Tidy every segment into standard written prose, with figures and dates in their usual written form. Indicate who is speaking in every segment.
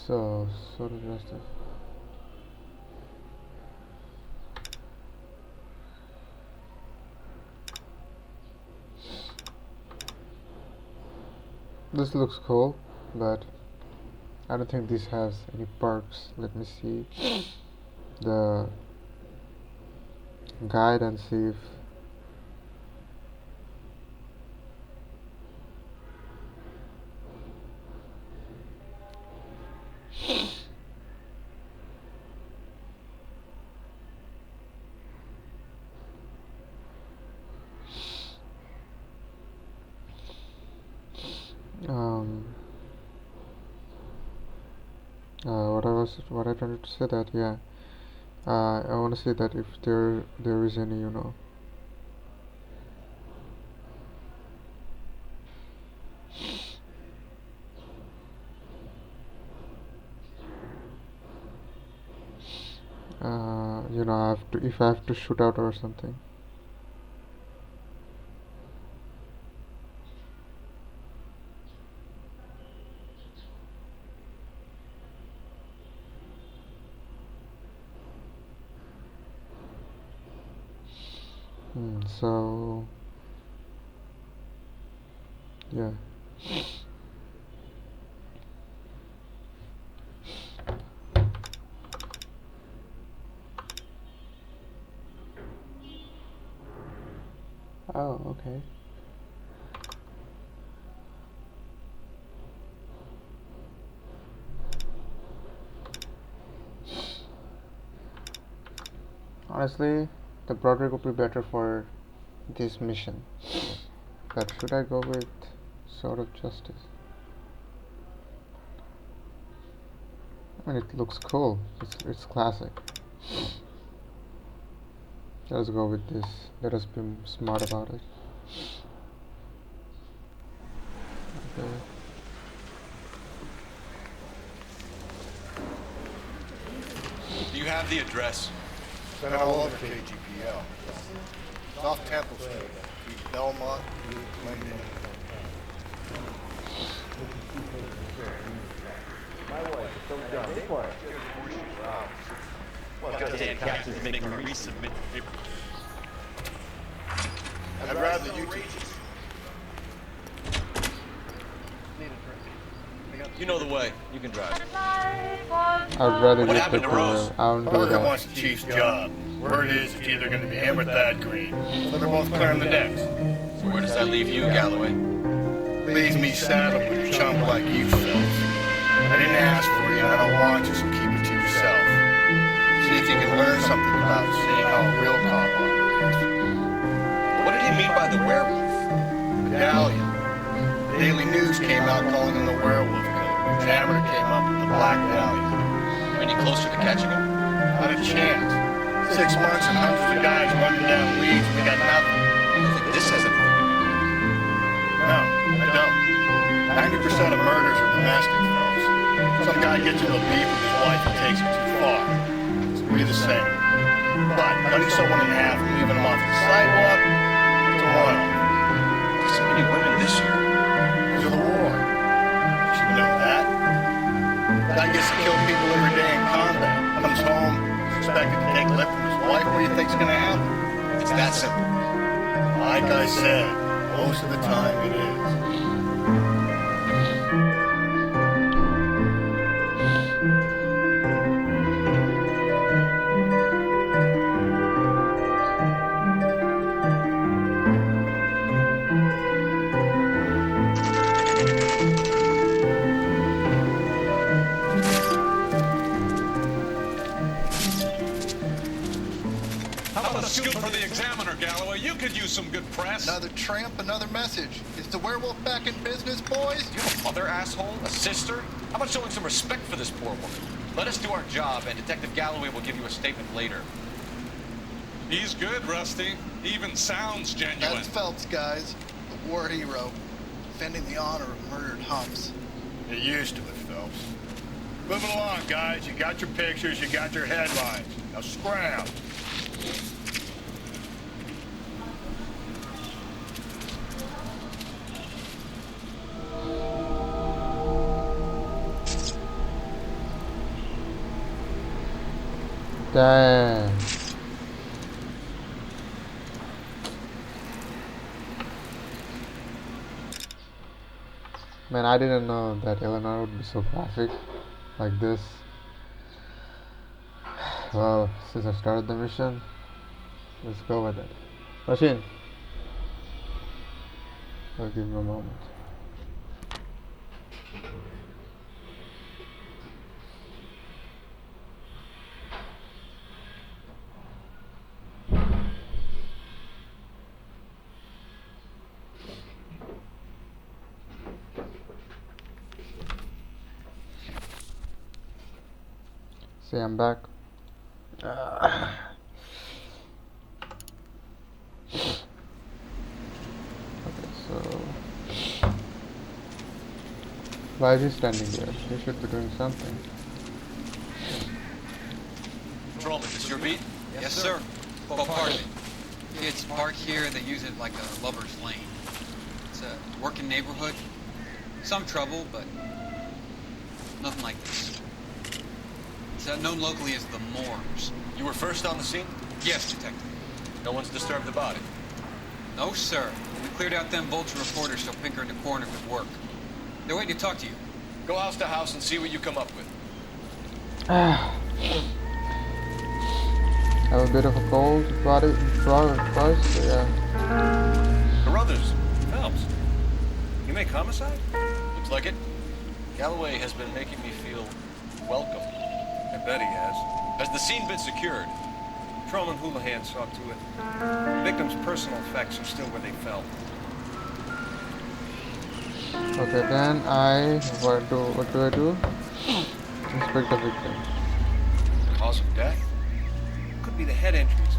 Speaker 1: So, sort of justice. This looks cool, but I don't think this has any perks. Let me see the guide and see if um what I wanted to say that yeah, I want to say that if there is any, you know, you know, I have to, if I have to shoot out or something. So yeah. Oh, okay. Honestly, the Broderick would be better for this mission. But should I go with Sword of Justice? I mean, it looks cool. It's classic. Let's go with this. Let us be smart about it. Okay.
Speaker 2: Do you have the address?
Speaker 3: Sent all over KGPL. Off Temple Street. Between Belmont and Linden.
Speaker 4: My wife is so dumb. They want it. Well, goddamn captain's making me resubmit the paper.
Speaker 3: I'd rather you two.
Speaker 2: You know the way. You can drive.
Speaker 1: I'd rather
Speaker 2: What
Speaker 1: get
Speaker 2: happened to
Speaker 1: the
Speaker 2: Rose?
Speaker 1: I don't do
Speaker 3: Parker
Speaker 1: that.
Speaker 3: wants the chief's job. Word is it's either going to be him or Thad Green. So they're both clearing the decks.
Speaker 2: So where does that leave you, Galloway?
Speaker 3: Leaves me saddled with a chump like you fellas. I didn't ask for you, and I don't want you, so keep it to yourself. See if you can learn something about seeing how a real cop operates.
Speaker 2: What did he mean by the werewolf?
Speaker 3: Medallion. Daily News came out calling him the werewolf killer. Examiner came up with the Black Dahlia.
Speaker 2: Any closer to catching him?
Speaker 3: Not a chance. 6 months and hundreds of guys running down leads, and we got nothing.
Speaker 2: I think this has anything to do with it.
Speaker 3: No, I don't. 90% of murders are domestic, fellas. Some guy gets into a beef with his wife and takes it too far. So we the same. But cutting someone in half and leaving them off the sidewalk, it's a one-off.
Speaker 2: Why so many women this year?
Speaker 3: Because of the war. You should know that. Guy gets to kill people every day in combat. Comes home, suspected to take lip from his wife. What do you think's gonna happen?
Speaker 2: It's that simple.
Speaker 3: Like I said, most of the time it is.
Speaker 5: How about a scoop for the Examiner, Galloway? You could use some good press.
Speaker 3: Another tramp, another message. Is the werewolf back in business, boys?
Speaker 2: You have a mother, asshole? A sister? How about showing some respect for this poor woman? Let us do our job, and Detective Galloway will give you a statement later.
Speaker 5: He's good, Rusty. He even sounds genuine.
Speaker 3: That's Phelps, guys. The war hero. Defending the honor of murdered humps. You're used to it, Phelps. Moving along, guys. You got your pictures, you got your headlines. Now scram.
Speaker 1: Damn. Man, I didn't know that Eleanor would be so graphic like this. Well, since I started the mission, let's go with it. Machine. I'll give him a moment. See, I'm back. Okay, so why is he standing there? He should be doing something.
Speaker 2: Patrolman, this your beat?
Speaker 6: Yes, sir. Well, pardon me. Kids park here and they use it like a lover's lane. It's a working neighborhood. Some trouble, but nothing like this. It's known locally as the Moors.
Speaker 2: You were first on the scene?
Speaker 6: Yes, Detective.
Speaker 2: No one's disturbed the body.
Speaker 6: No, sir. We cleared out them vulture reporters so Pinker and the coroner could work. They're waiting to talk to you.
Speaker 2: Go house to house and see what you come up with.
Speaker 1: Have a bit of a cold body first, so yeah.
Speaker 3: Carruthers, Phelps, you make homicide?
Speaker 2: Looks like it. Galloway has been making me feel welcome.
Speaker 3: I bet he has.
Speaker 2: Has the scene been secured?
Speaker 3: Patrolman Houlihan saw to it. The victim's personal effects are still where they fell.
Speaker 1: Okay, then what do I do? Inspect the victim.
Speaker 2: Cause of death?
Speaker 3: Could be the head injuries.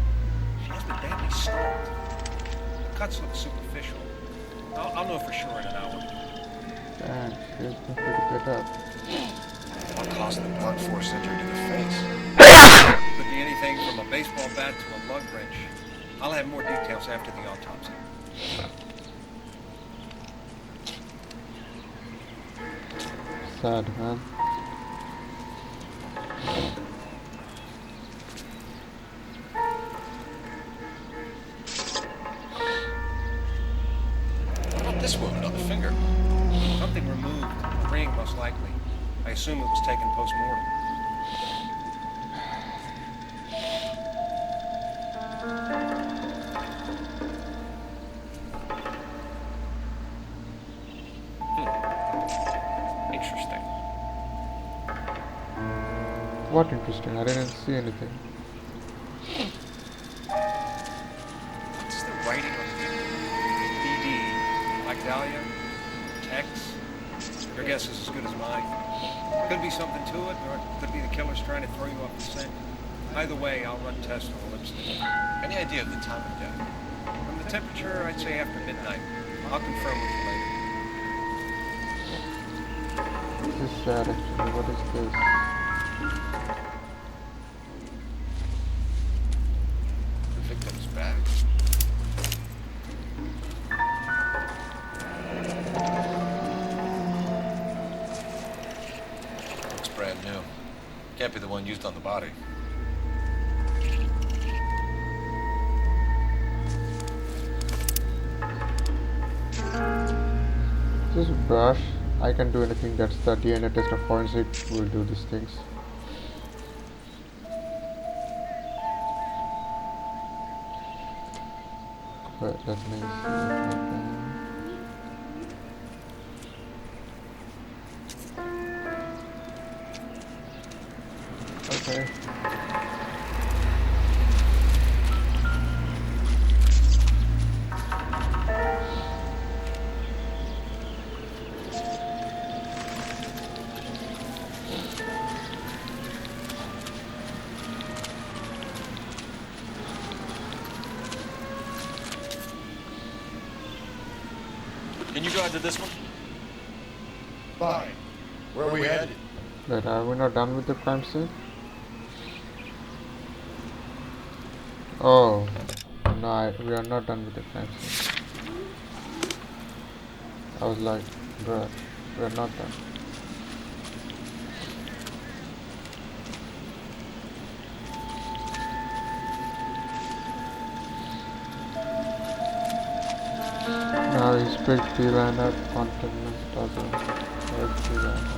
Speaker 3: She has been badly stalked. The cuts look superficial. I'll know for sure in an hour.
Speaker 1: Damn, she's been pretty good up.
Speaker 2: What caused the blunt force injury to the face?
Speaker 3: Could be anything from a baseball bat to a lug wrench. I'll have more details after the autopsy.
Speaker 1: Sad, man.
Speaker 2: What about this wound on the finger?
Speaker 3: Something removed. A ring, most likely. I assume it was taken post-mortem. Interesting.
Speaker 1: What interesting? I didn't see anything.
Speaker 3: What's the writing on the BD? Like Dahlia? Tex? Your guess is as good as mine. Could be something to it, or it could be the killer's trying to throw you off the scent. Either way, I'll run tests on the lipstick.
Speaker 2: Any idea of the time of death?
Speaker 3: From the temperature, I'd say after midnight. I'll confirm with you later.
Speaker 1: This is sad actually. What is this?
Speaker 2: The victim's bag. Looks brand new. Can't be the one used on the body.
Speaker 1: This brush. I can do anything. That's the DNA test of forensic will do these things. But let me see. Okay.
Speaker 2: Can you go out to this one?
Speaker 3: Fine. Where are we headed?
Speaker 1: But are we not done with the crime scene? Oh, no, we are not done with the crime scene. I was like, bruh, we are not done. Now he's picked D-liner, containment doesn't work D-liner.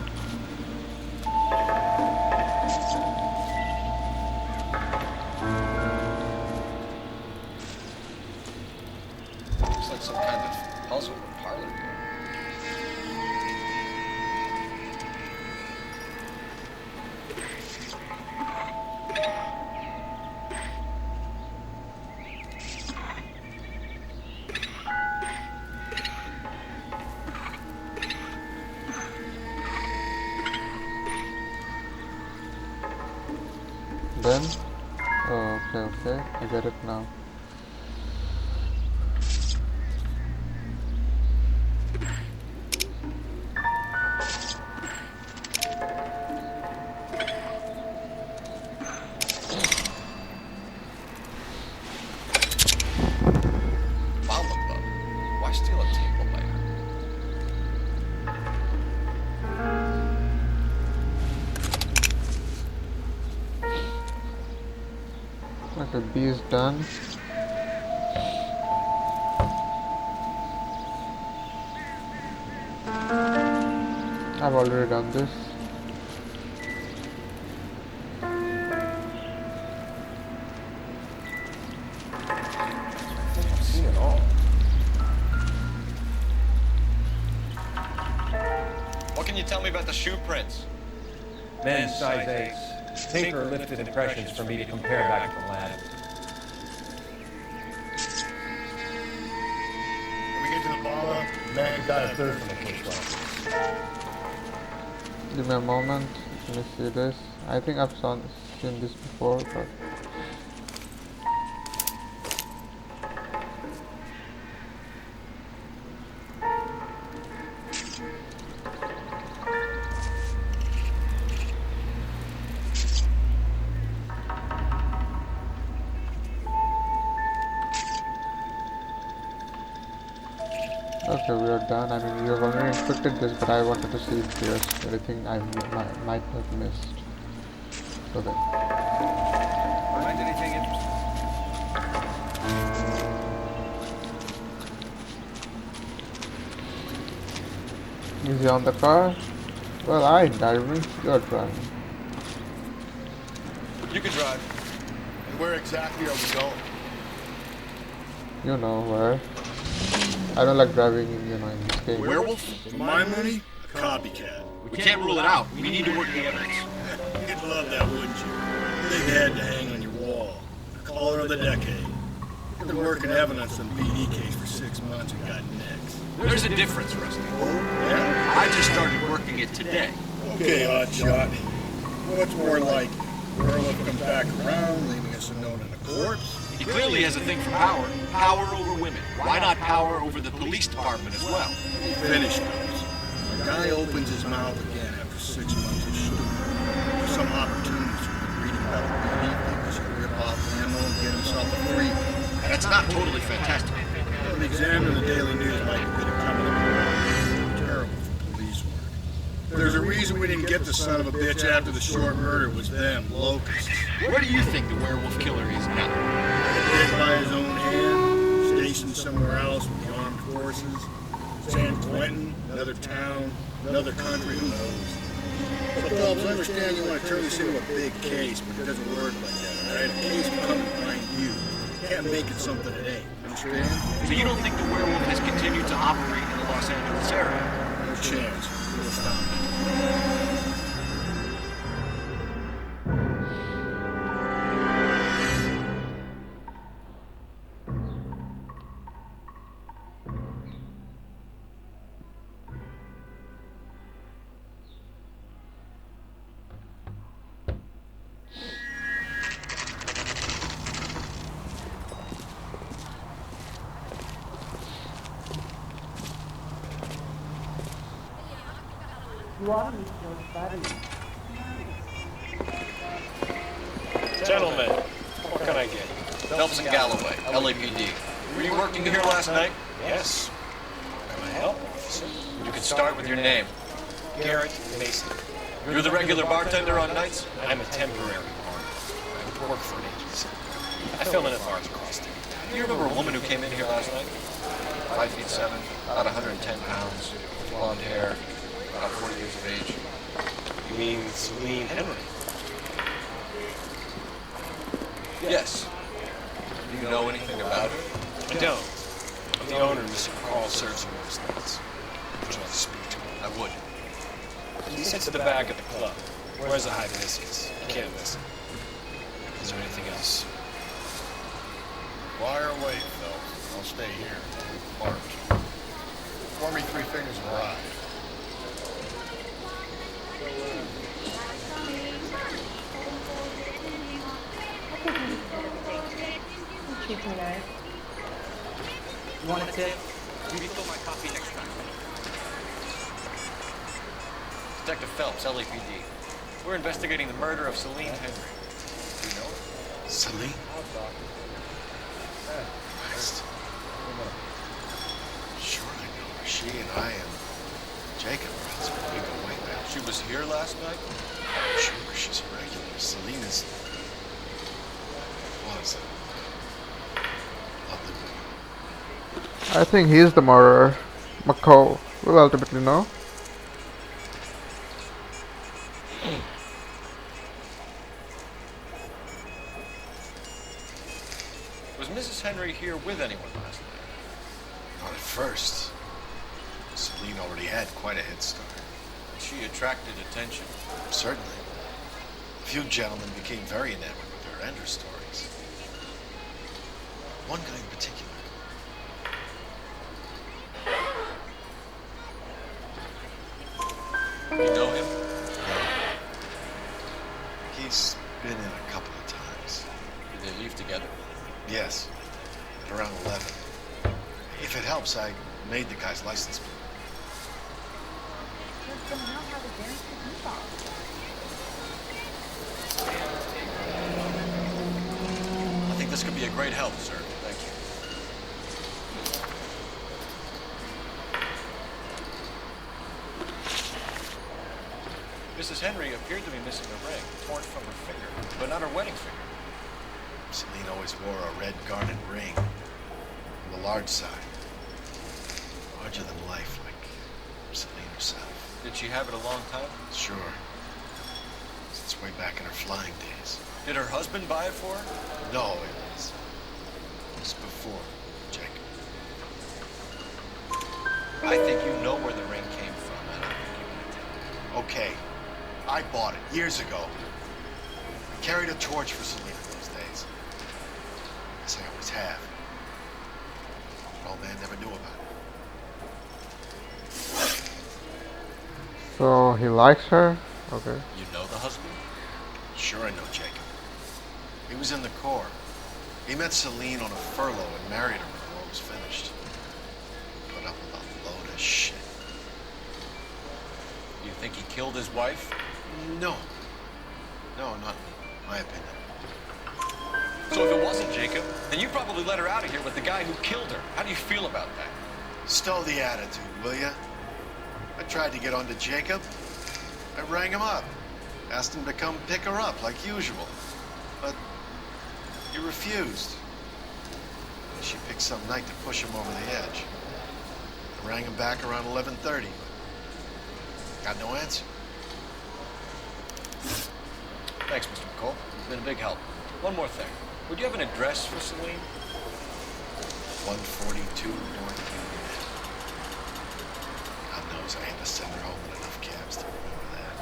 Speaker 2: Looks like some kind of puzzle or parlor.
Speaker 1: Then, oh, okay, I get it now.
Speaker 2: Mama bug. Why steal a table lighter?
Speaker 1: Okay, B is done. I've already done this.
Speaker 4: I've seen it all.
Speaker 2: What can you tell me about the shoe prints?
Speaker 4: Men's size 8s. Tinker lifted impressions for me to compare back to the lab.
Speaker 3: When we get to the bomber, man got a third from the post office.
Speaker 1: Give me a moment. Let me see this. I think I've seen this before, but okay, we are done. I mean, we have already inspected this, but I wanted to see if there's anything I might have missed. So then,
Speaker 4: Find anything interesting?
Speaker 1: easy on the car. Well, I ain't driving. You're driving.
Speaker 2: You can drive.
Speaker 3: And where exactly are we going?
Speaker 1: You know where. I don't like driving in, in this game.
Speaker 3: Werewolf? For my money, a copycat.
Speaker 2: We can't rule it out. We need to work the evidence.
Speaker 3: You'd love that, wouldn't you? Big head to hang on your wall. Caller of the decade. You've been working evidence on BD case for 6 months and got next.
Speaker 2: There's a difference, Rusty.
Speaker 3: Oh, yeah?
Speaker 2: I just started working it today.
Speaker 3: Okay, hotshot. What's more like? Werewolf comes back around, leaving us a note in a corpse?
Speaker 2: He clearly has a thing for power. Power over women. Why not power over the police department as well?
Speaker 3: Finish goes. A guy opens his mouth again after 6 months of stupid. For some opportunities who've been reading about the BD things, he'll rip off ammo and get himself a free.
Speaker 2: That's not totally fantastic.
Speaker 3: Well, the Examiner and the Daily News might get it coming up. Terrible for police work. There's a reason we didn't get the son of a bitch after the short murder was them, locusts.
Speaker 2: Where do you think the werewolf killer is now?
Speaker 3: Dead by his own hand, stationed somewhere else with the armed forces. San Quentin, another town, another country, who knows? So, Phelps, I understand you want to turn this into a big case, but it doesn't work like that, all right? A case will come and find you. You can't make it something it ain't, understand?
Speaker 2: So you don't think the werewolf has continued to operate in the Los Angeles area?
Speaker 3: No chance. We'll stop it.
Speaker 4: Gentlemen, what can I get?
Speaker 2: Phelps and Galloway, LAPD. Were you working here last night?
Speaker 4: Yes. Can I help, officer?
Speaker 2: You can start with your name.
Speaker 4: Garrett Mason.
Speaker 2: You're the regular bartender on nights?
Speaker 4: I'm a temporary partner. I work for an agency. I film in bars across town.
Speaker 2: Do you remember a woman who came in here last night? 5'7", about 110 pounds, blonde hair, about 40 years of age.
Speaker 7: You mean Celine Henry?
Speaker 2: Yes. Do you know anything about her?
Speaker 7: I don't. I'm the owner, Mr. Carl serves you most nights. Would you like to speak to him?
Speaker 2: I would.
Speaker 7: He sits at the back of the club. Where's the high biscuits? You can't miss him. Is there anything else?
Speaker 3: Fire away, Phelps. I'll stay here. March. Pour me 3 fingers of rye.
Speaker 6: You want a tip? Refill my coffee next time.
Speaker 2: Detective Phelps, LAPD. We're investigating the murder of Celine Henry. Do you know her?
Speaker 7: Celine? Christ. Sure I know her. She and I and Jacob are husband. We go way back.
Speaker 2: She was here last night?
Speaker 7: Sure, she's a regular. Celine is... was a lovely woman.
Speaker 1: I think he's the murderer. McCall will ultimately know.
Speaker 2: Was Mrs. Henry here with anyone last night?
Speaker 7: Not at first. Celine already had quite a head start.
Speaker 2: She attracted attention.
Speaker 7: Certainly. A few gentlemen became very enamored with her and her stories. One guy in particular.
Speaker 2: You know him?
Speaker 7: He's been in a couple of times.
Speaker 2: Did they leave together?
Speaker 7: Yes, at around 11. If it helps, I made the guy's license plate.
Speaker 2: I think this could be a great help, sir. Thank you. Mrs. Henry appeared to be missing a ring, torn from her finger, but not her wedding finger.
Speaker 7: Celine always wore a red garnet ring on the large side. Larger than life, like Celine herself.
Speaker 2: Did she have it a long time?
Speaker 7: Sure. Since way back in her flying days.
Speaker 2: Did her husband buy it for her?
Speaker 7: No, it was before Jacob.
Speaker 2: I think you know where the ring came from, and I think you want to tell me.
Speaker 7: Okay, I bought it years ago. I carried a torch for Celine in those days. As I always have. But old man never knew about it.
Speaker 1: So he likes her? Okay.
Speaker 2: You know the husband?
Speaker 7: Sure I know Jacob. He was in the Corps. He met Celine on a furlough and married her when the war was finished. Put up with a load of shit.
Speaker 2: You think he killed his wife?
Speaker 7: No. No, not in my opinion.
Speaker 2: So if it wasn't Jacob, then you probably let her out of here with the guy who killed her. How do you feel about that?
Speaker 7: Stow the attitude, will ya? I tried to get onto Jacob. I rang him up. Asked him to come pick her up, like usual. But he refused. She picked some night to push him over the edge. I rang him back around 11:30, but got no answer.
Speaker 2: Thanks, Mr. McCall. You've been a big help. One more thing. Would you have an address for Celine?
Speaker 7: 142 North Union. God knows I had to send her home in enough cabs to remember that.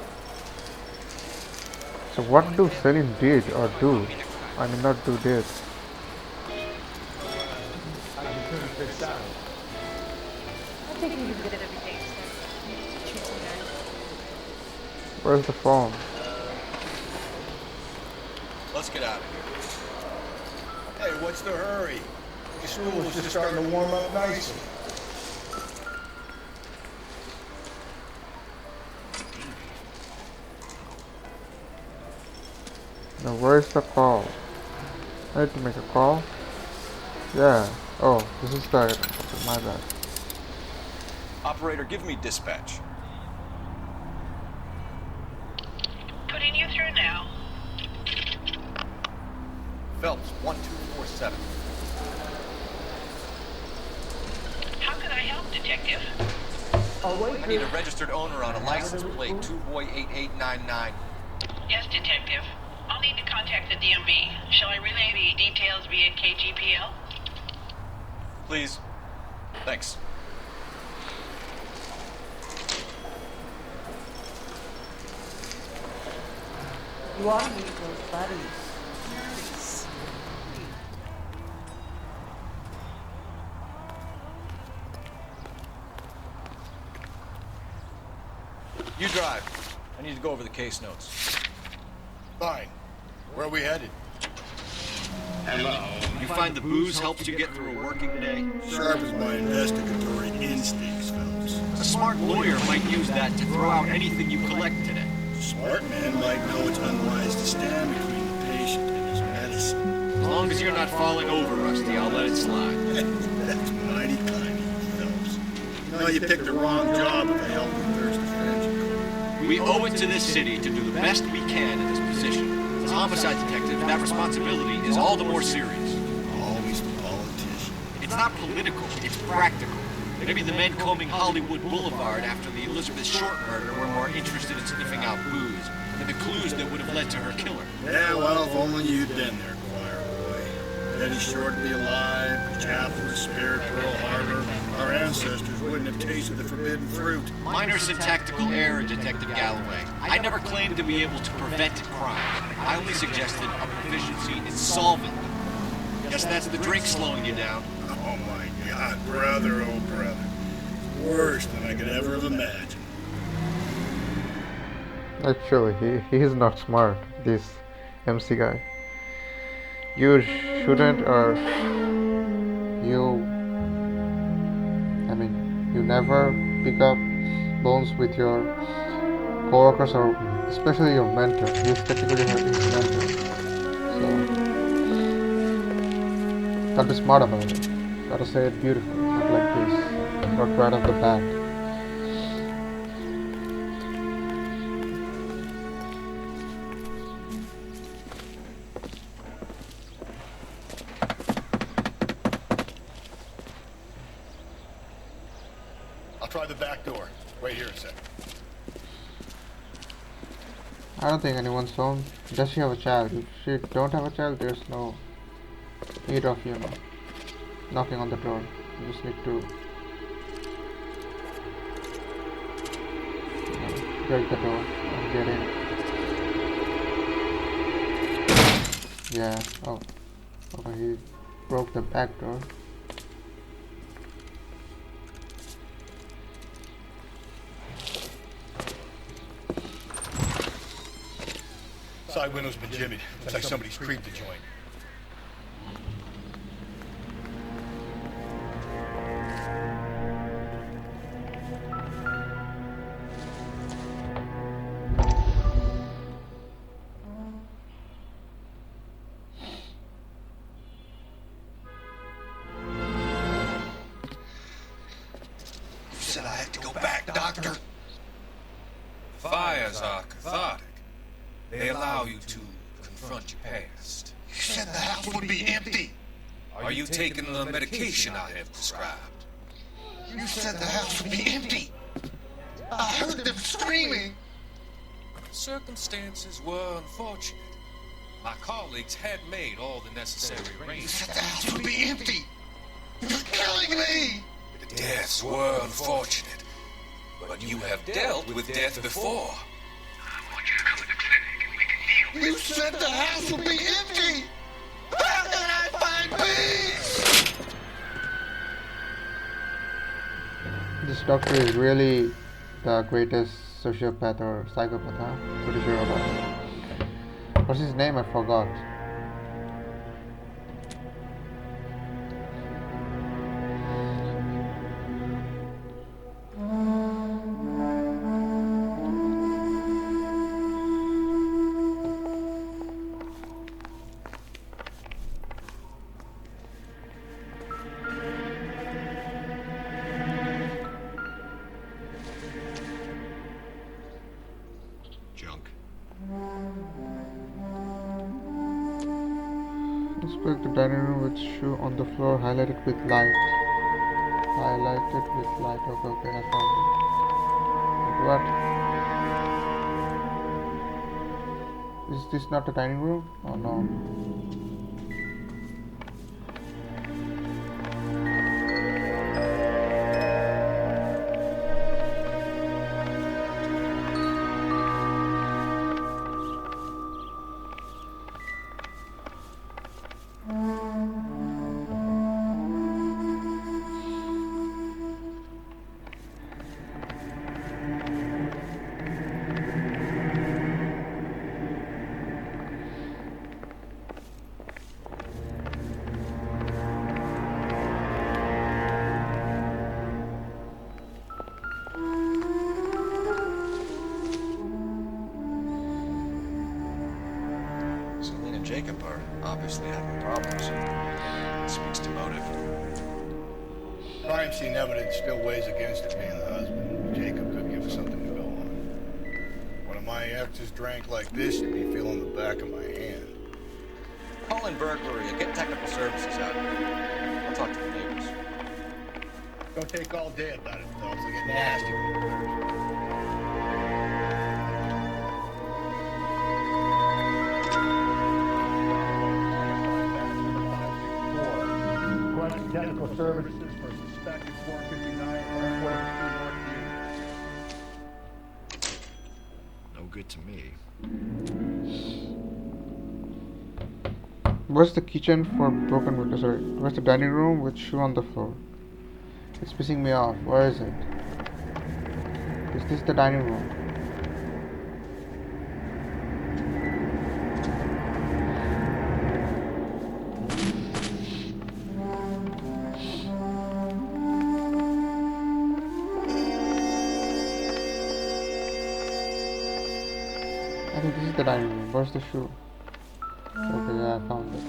Speaker 1: So what do Celine did or do? I mean not do did. Where's the phone?
Speaker 2: Let's get out of here.
Speaker 3: Hey, what's the hurry? The school's just starting to warm up nicely.
Speaker 1: Now where's the call? I need to make a call. Yeah. Oh, this is the. Okay, my bad.
Speaker 2: Operator, give me dispatch.
Speaker 8: Putting you through now.
Speaker 2: Phelps, 1247.
Speaker 8: help, Detective?
Speaker 2: I need a registered owner on a license plate, 2boy8899.
Speaker 8: Yes, Detective. I'll need to contact the DMV. Shall I relay the details via KGPL?
Speaker 2: Please. Thanks.
Speaker 9: You ought to meet those buddies. Nice.
Speaker 2: You drive. I need to go over the case notes.
Speaker 3: Fine. Where are we headed?
Speaker 2: Hello. You find the booze helps you get through a working day?
Speaker 3: Sharp as my investigatory instincts, Phelps.
Speaker 2: A smart lawyer might use that to throw out anything you collect today.
Speaker 3: Smart man might know it's unwise to stand between the patient and his medicine.
Speaker 2: As long as you're not falling over, Rusty, I'll let it slide.
Speaker 3: That's mighty kind of you, Phelps. You know, you picked the wrong job if I help you thirsty friendship.
Speaker 2: We owe it to this city to do the best we can in this position. As a homicide detective, that responsibility is all the more serious.
Speaker 3: Always the politician.
Speaker 2: It's not political, it's practical. Maybe the men combing Hollywood Boulevard after the Elizabeth Short murder were more interested in sniffing out booze than the clues that would have led to her killer.
Speaker 3: Yeah, well, if only you'd been there, choir boy. Betty Short to be alive, the chapel was spared Pearl Harbor. Our ancestors wouldn't have tasted the forbidden fruit.
Speaker 2: Minor syntactical error, Detective Galloway. I never claimed to be able to prevent crime. I only suggested a proficiency in solving. Guess that's the drink slowing you down.
Speaker 3: Oh my God, brother, oh brother. Worse than I could ever have imagined.
Speaker 1: Actually, he is not smart, this MC guy. You shouldn't, or you, I mean, you never pick up bones with your coworkers or especially your mentor. He's technically his mentor. So, gotta be smart about it. Gotta say it beautifully, not like this. Not right off the bat.
Speaker 3: I'll try the back door. Wait here a second.
Speaker 1: I don't think anyone's home. Does she have a child? If she don't have a child, there's no need of, you know, knocking on the door. You just need to, you know, break the door and get in. Yeah. Oh. Okay, he broke the back door.
Speaker 3: Side window's been jimmied. Looks like somebody's creeped the joint.
Speaker 2: You said I had to go back, Doctor.
Speaker 5: Fires are cathartic. They allow you to confront your past.
Speaker 2: You said the house would be empty.
Speaker 5: Are you taking the medication I have prescribed?
Speaker 2: You said the house would be empty. I heard them screaming.
Speaker 5: Circumstances were unfortunate. My colleagues had made all the necessary
Speaker 2: You
Speaker 5: arrangements.
Speaker 2: said the house would be empty. You're killing me.
Speaker 5: The deaths were unfortunate, but you have dealt with death before.
Speaker 2: You said the house would be empty. How can I find peace?
Speaker 1: This doctor is really the greatest sociopath or psychopath, huh? Pretty sure about it. What's his name? I forgot.
Speaker 2: Junk.
Speaker 1: Inspect the dining room with shoe on the floor highlighted with light. Highlighted with light. Okay, I found it. But what? Is this not a dining room? Oh no.
Speaker 7: Celine and Jacob are obviously having problems. Speaks to motive.
Speaker 3: Crime scene evidence still weighs against it being the husband. Jacob could give us something to go on. One of my exes drank like this, you'd be feeling the back of my hand.
Speaker 7: Call in burglary and get technical services out. I'll talk to the neighbors.
Speaker 3: Don't take all day about it, fellas. I'll get nasty when it occurs. Requesting technical services for suspected 459 Northwest Northview.
Speaker 7: No good to me.
Speaker 1: Where's the kitchen for broken window? Sorry, where's the dining room with shoe on the floor? It's pissing me off. Where is it? Is this the dining room? I think this is the dining room. Where's the shoe? Okay, yeah, I found it.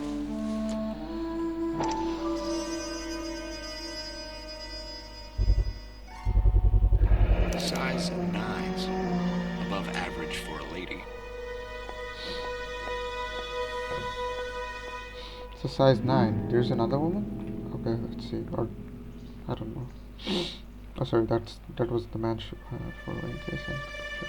Speaker 2: Size 9s. Above average for a lady.
Speaker 1: It's a size 9. There's another woman? Okay, let's see. Or, I don't know. Oh, sorry, that was the man's shoe for in case. Sure.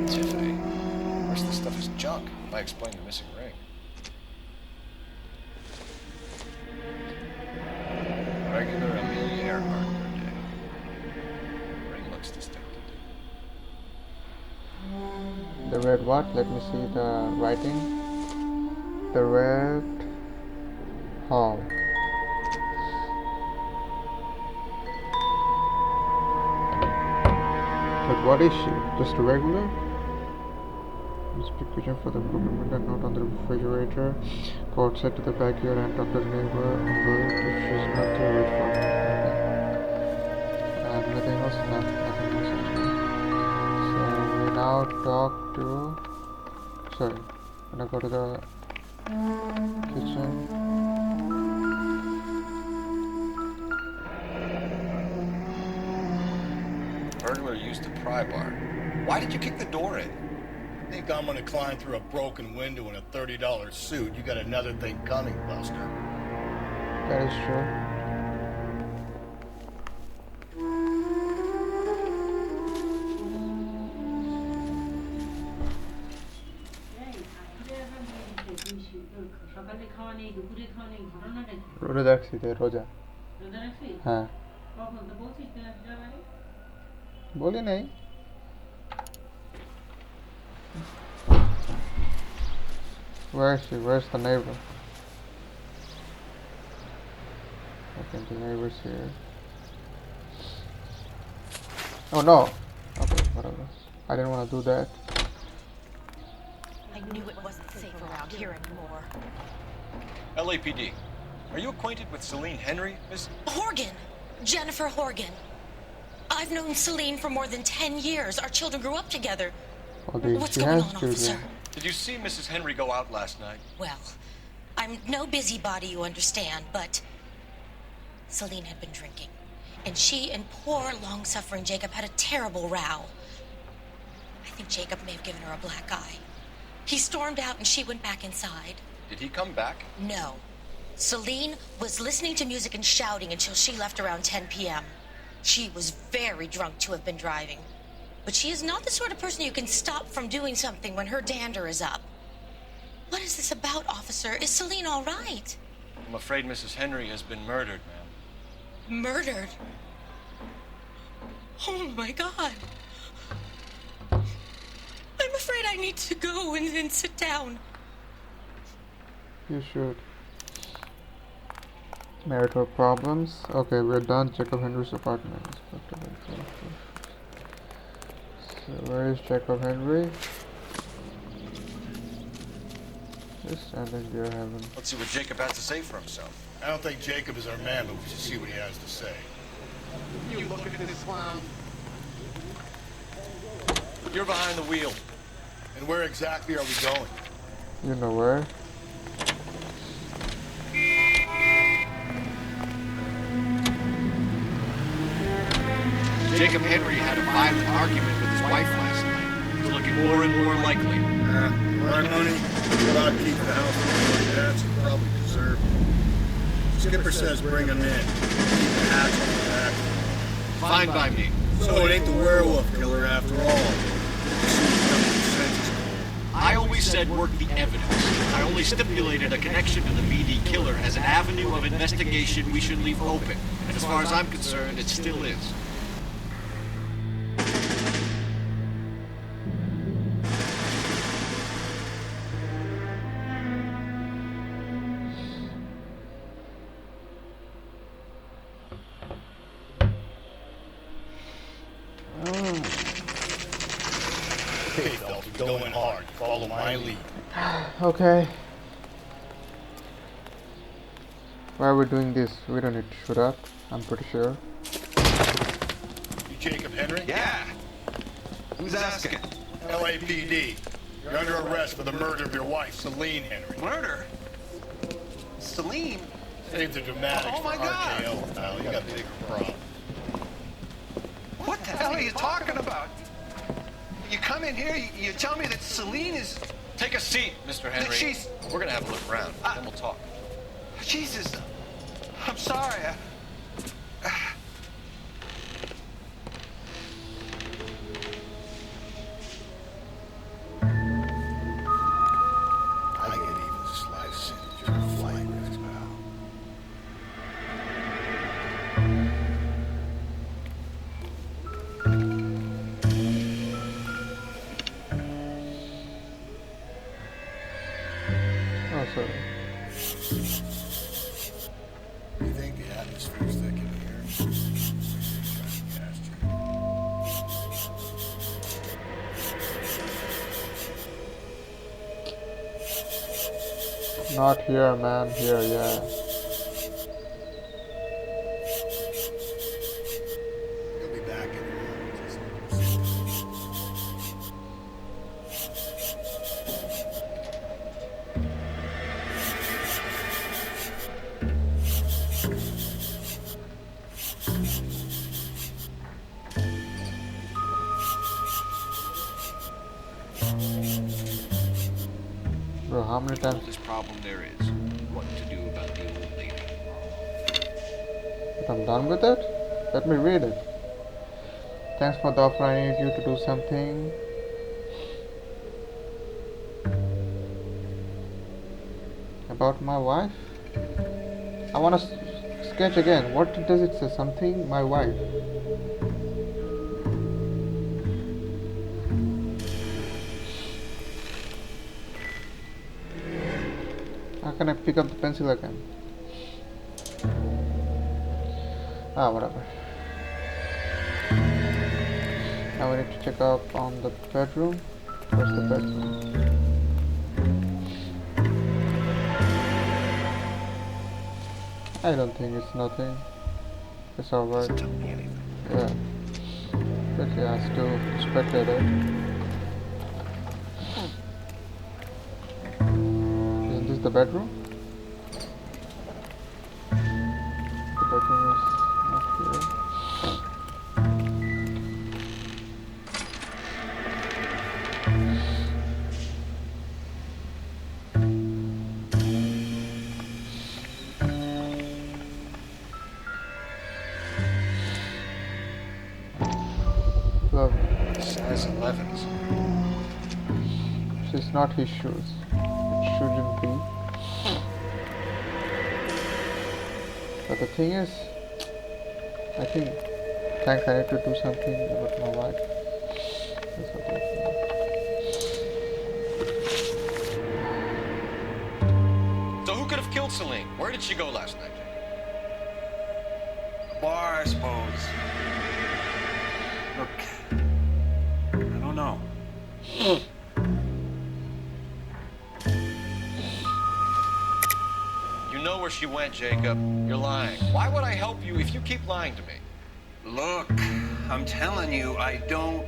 Speaker 7: Tiffany, the rest of the stuff is junk. Might explain the missing ring. Regular Amelia Earhart day. Ring looks distinctive.
Speaker 1: The red what? Let me see the writing. The red hall. But what is she? Just a regular? Kitchen for the broken window, not on the refrigerator. Go outside to the backyard and talk to the neighbor. But if she's not there, wait for her. Okay. And nothing else? No, nothing else actually. So we now talk to. Sorry, when I go to the kitchen.
Speaker 7: Burglar used a pry bar. Why did you kick the door in?
Speaker 3: Think I'm gonna climb through a broken window in a $30 suit? You got another thing coming, Buster.
Speaker 1: That is true. রোজা রাখছি তো রোজা হ্যাঁ বলি নাই Where is she? Where's the neighbor? I think the neighbor's here. Oh no! Okay, whatever. I didn't want to do that.
Speaker 10: I knew it wasn't safe around here anymore.
Speaker 7: LAPD.
Speaker 4: Are you acquainted with Celine Henry, Miss?
Speaker 10: Horgan. Jennifer Horgan. I've known Celine for more than 10 years. Our children grew up together. What's
Speaker 1: she
Speaker 10: going
Speaker 1: has
Speaker 10: on, officer?
Speaker 1: children.
Speaker 4: Did you see Mrs. Henry go out last night?
Speaker 10: Well, I'm no busybody, you understand, but Celine had been drinking. And she and poor, long-suffering Jacob had a terrible row. I think Jacob may have given her a black eye. He stormed out and she went back inside.
Speaker 4: Did he come back?
Speaker 10: No. Celine was listening to music and shouting until she left around 10 p.m. She was very drunk to have been driving. But she is not the sort of person you can stop from doing something when her dander is up. What is this about, officer? Is Celine all right?
Speaker 4: I'm afraid Mrs. Henry has been murdered, ma'am.
Speaker 10: Murdered? Oh, my God. I'm afraid I need to go and sit down.
Speaker 1: You should. Marital problems. Okay, we're done. Jacob Henry's apartment. So where is Jacob Henry? Just standing there, heaven.
Speaker 4: Let's see what Jacob has to say for himself.
Speaker 3: I don't think Jacob is our man, but we should see what he has to say.
Speaker 11: You look at this clown.
Speaker 4: You're behind the wheel.
Speaker 3: And where exactly are we going?
Speaker 1: You know where?
Speaker 2: Jacob Henry had a violent argument with his wife last night. It's looking more and more likely.
Speaker 3: My money, God keep the house from that's probably deserved. Skipper says bring him in. Keep the hatch on the back.
Speaker 2: Fine by me.
Speaker 3: So it ain't the werewolf killer after all.
Speaker 2: I always said work the evidence. I only stipulated a connection to the BD killer as an avenue of investigation we should leave open. And as far as I'm concerned, it still is.
Speaker 3: Hey, fellas, we're going hard. Follow my lead.
Speaker 1: Okay. Why are we doing this? We don't need to shoot up, I'm pretty sure.
Speaker 3: You Jacob Henry?
Speaker 4: Yeah. Who's asking?
Speaker 3: LAPD. You're under arrest for the murder of your wife, Celine Henry.
Speaker 4: Murder? Celine?
Speaker 3: Save the dramatics
Speaker 4: Oh my
Speaker 3: for
Speaker 4: God.
Speaker 3: RKO, pal. You got bigger problems.
Speaker 4: What the hell are you talking about? You come in here, you tell me that Celine is... Take a seat, Mr. Henry.
Speaker 6: she's-
Speaker 4: We're gonna have a look around, then we'll talk.
Speaker 6: Jesus. I'm sorry.
Speaker 3: I get even slice in your flight risk, pal.
Speaker 1: Oh, sorry.
Speaker 3: You think the atmosphere's thick in here?
Speaker 1: Not here, man. Here, yeah.
Speaker 3: You'll be back in a
Speaker 1: Bro, how many times?
Speaker 2: This problem there is. What to do about the old lady.
Speaker 1: But I'm done with it? Let me read it. Thanks for the offer. I need you to do something. About my wife? I want to sketch again. What does it say? Something? My wife. How can I pick up the pencil again? Ah, whatever. Now we need to check up on the bedroom. Where's the bedroom? I don't think it's nothing. It's alright.
Speaker 7: Doesn't tell me anything.
Speaker 1: Yeah. But yeah, I still respected it. Isn't this the bedroom? The bedroom is not here. Love.
Speaker 7: Size 11s.
Speaker 1: It's not his shoes. It shouldn't be. But the thing is, I think, thanks, I need to do something about my wife. That's what I think.
Speaker 4: So who could have killed Celine? Where did she go last night, Jake?
Speaker 7: Bar, I suppose. Look, I don't know.
Speaker 4: You know where she went, Jacob. You're lying. Why would I help you if you keep lying to me?
Speaker 7: Look, I'm telling you, I don't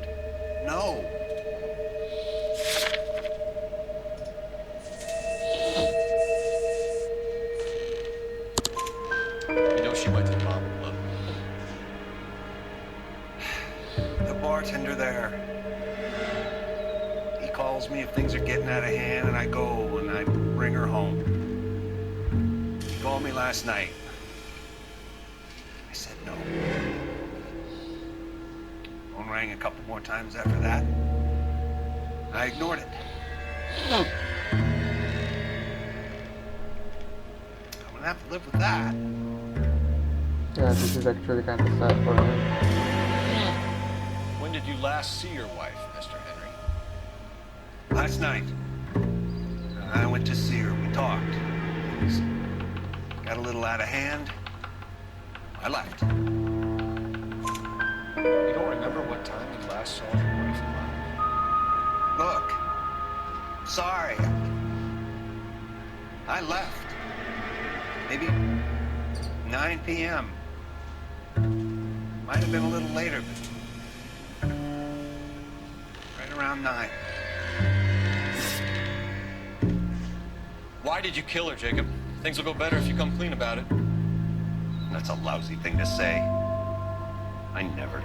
Speaker 7: know.
Speaker 4: You know she went to the Mama Club.
Speaker 7: The bartender there. He calls me if things are getting out of hand, and I go and I bring her home. He called me last night. I said no. Phone rang a couple more times after that. I ignored it. I'm gonna have to live with that.
Speaker 1: Yeah, this is actually kind of sad for him.
Speaker 4: When did you last see your wife, Mr. Henry?
Speaker 7: Last night, I went to see her. We talked. Things got a little out of hand. I left.
Speaker 4: You don't remember what time you last saw your wife alive?
Speaker 7: Look, sorry. I left. Maybe 9 p.m. Might have been a little later, but right around 9.
Speaker 4: Why did you kill her, Jacob? Things will go better if you come clean about it.
Speaker 7: That's a lousy thing to say. I never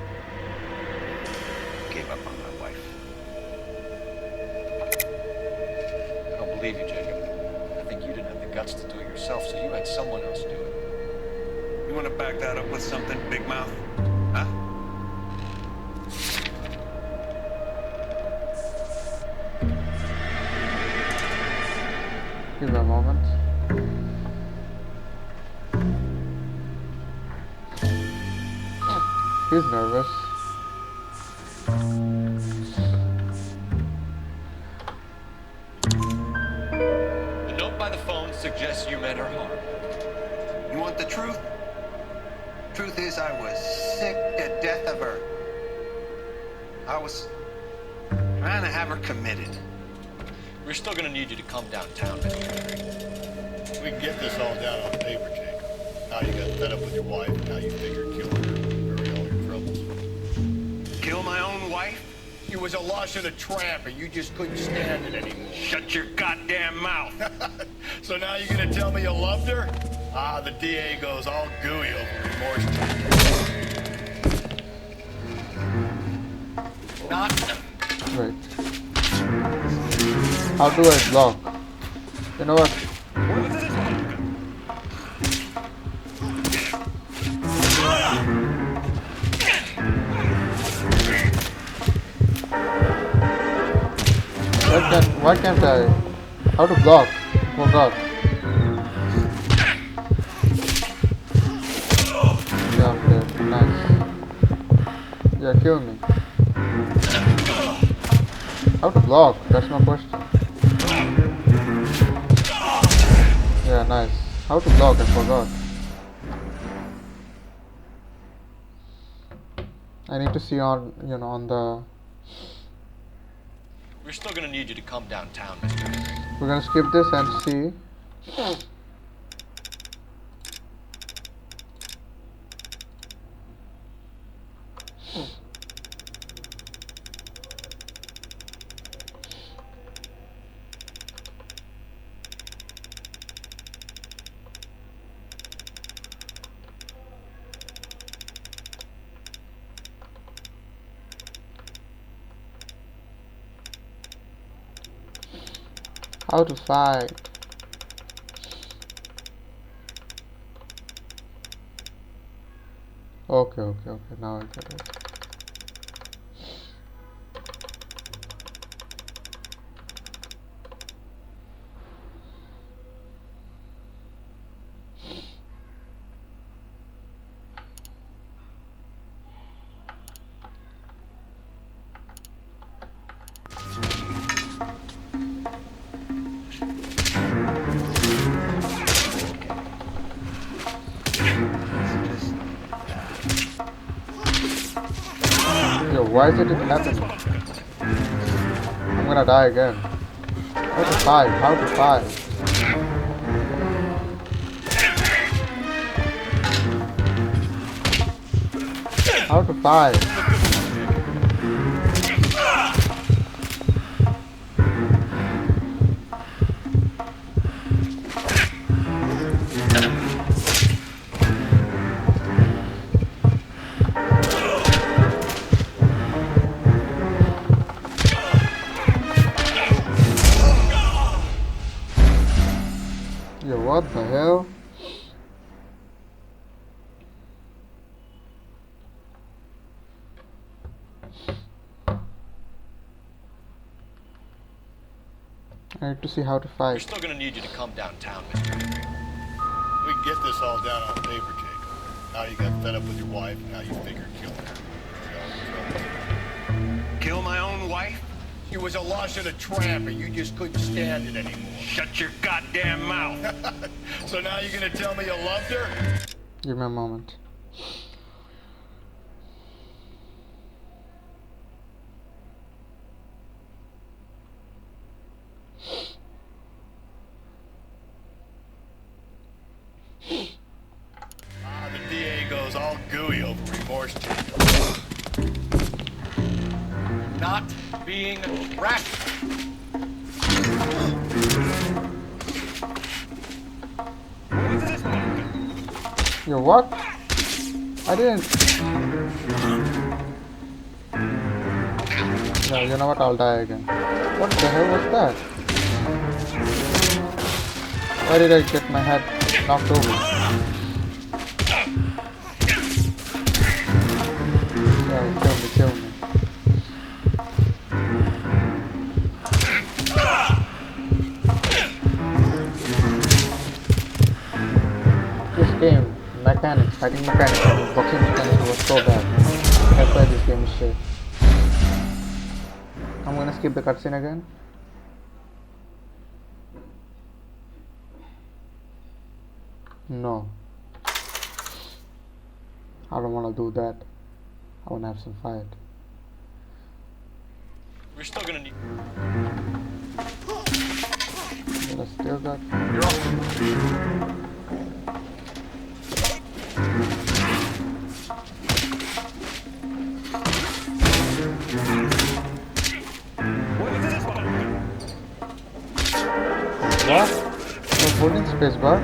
Speaker 7: gave up on my wife.
Speaker 4: I don't believe you, Jacob. I think you didn't have the guts to do it yourself, so you had someone else do it.
Speaker 7: You want to back that up with something, Big Mouth? Huh?
Speaker 1: Give me a moment. He's nervous.
Speaker 4: The note by the phone suggests you meant her harm.
Speaker 7: You want the truth? Truth is, I was sick to death of her. I was trying to have her committed.
Speaker 4: We're still gonna need you to come downtown, Mr. Henry.
Speaker 3: We can get this all down on paper, Jake. How you got fed up with your wife and how you figured killing her would bury all your troubles.
Speaker 7: Kill my own wife?
Speaker 3: You was a lush and a tramp and you just couldn't stand it anymore.
Speaker 7: Shut your goddamn mouth.
Speaker 3: So now you're gonna tell me you loved her? Ah, the DA goes all gooey over remorse. Not.
Speaker 1: Wait. How do I block? You know what? Why can't I? How to block? Oh god. Yeah, I'm dead. Nice. Yeah, kill me. How to block? That's my question. Yeah, nice. How to block? I forgot. I need to see on, on the...
Speaker 4: We're still gonna need you to come downtown, Mr. Henry.
Speaker 1: We're gonna skip this and see. How to fight. Okay, now I get it. Yo, why is it happening? I'm gonna die again. How to fight? How to fight? How to fight? Yo, what the hell? I need to see how to
Speaker 2: We're
Speaker 1: fight.
Speaker 2: still gonna need you to come downtown, Mr. Henry.
Speaker 3: We can get this all down on paper, Jacob. Now you got fed up with your wife, now you figure kill her.
Speaker 4: Kill my own wife?
Speaker 3: She was a lush and a tramp, and you just couldn't stand it anymore.
Speaker 4: Shut your goddamn mouth.
Speaker 3: So now you're gonna tell me you loved her?
Speaker 1: Give me a moment.
Speaker 3: The DA goes all gooey over remorse, Jacob. Not being rational.
Speaker 1: Yo, what? I didn't. No, you know what? I'll die again. What the hell was that? Why did I get my head knocked over? Yeah, kill me. This game, fighting mechanics, and boxing mechanics was so bad. That's why this game is shit. I'm gonna skip the cutscene again. No. I don't wanna do that. I wanna have some fight.
Speaker 2: We're still gonna need...
Speaker 1: But I still got...
Speaker 2: You're off.
Speaker 1: What? I'm holding spacebar?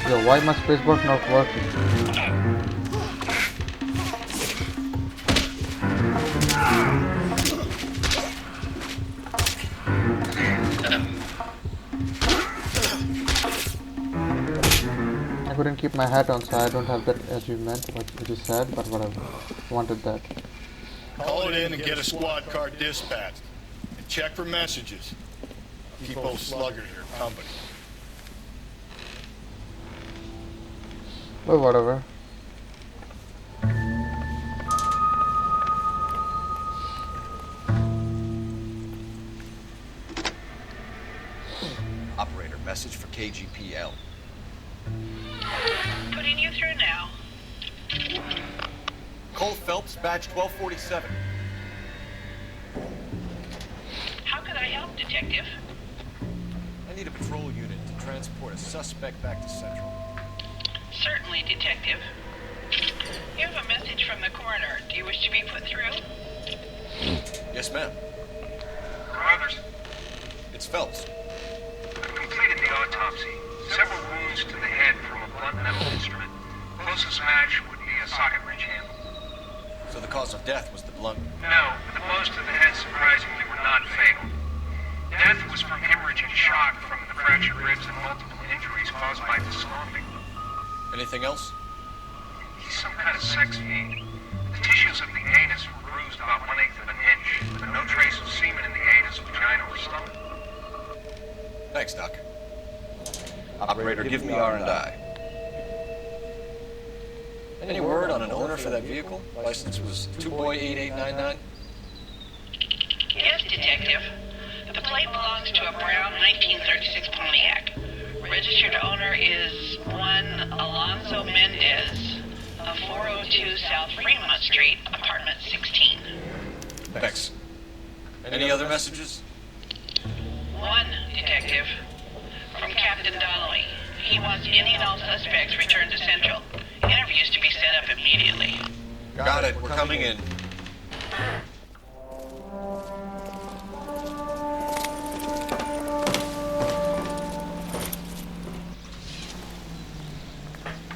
Speaker 1: Yo, why my spacebar not working? I couldn't keep my hat on, so I don't have that achievement, which is sad, but whatever. Wanted that.
Speaker 3: Call it in and get a squad car dispatched. And check for messages. Keep old Slugger here company.
Speaker 1: Well, whatever.
Speaker 2: Operator, message for KGPL.
Speaker 8: Putting you through now.
Speaker 2: Cole Phelps, badge 1247.
Speaker 8: How could I help, Detective?
Speaker 2: I need a patrol unit to transport a suspect back to Central.
Speaker 8: Certainly, Detective. You have a message from the coroner. Do you wish to be put through?
Speaker 2: Yes, ma'am.
Speaker 12: Carruthers,
Speaker 2: It's Phelps.
Speaker 12: I've completed the autopsy. Several wounds to the head from a blunt metal instrument. Closest match would be a socket wrench handle.
Speaker 2: So the cause of death was the blunt.
Speaker 12: No, but the blows to the head surprisingly were not fatal. Death was from hemorrhage and shock from the fractured ribs and multiple injuries caused by disarming.
Speaker 2: Anything else?
Speaker 12: He's some kind of sex fiend. The tissues of the anus were bruised about 1/8 of an inch, but no trace of semen in the anus, vagina, or stomach.
Speaker 2: Thanks, Doc. Operator, give me R&I. Any word on an owner for that vehicle? License was 2boy8899.
Speaker 8: Yes, Detective. The plate belongs to a brown 1936 Pontiac. Registered owner is one Alonso Mendez of 402 South Fremont Street, apartment 16.
Speaker 2: Thanks. Any other messages?
Speaker 8: One, Detective. From Captain Donnelly. He wants any and all suspects returned to Central. Interviews to be set up immediately.
Speaker 2: Got it. We're coming in.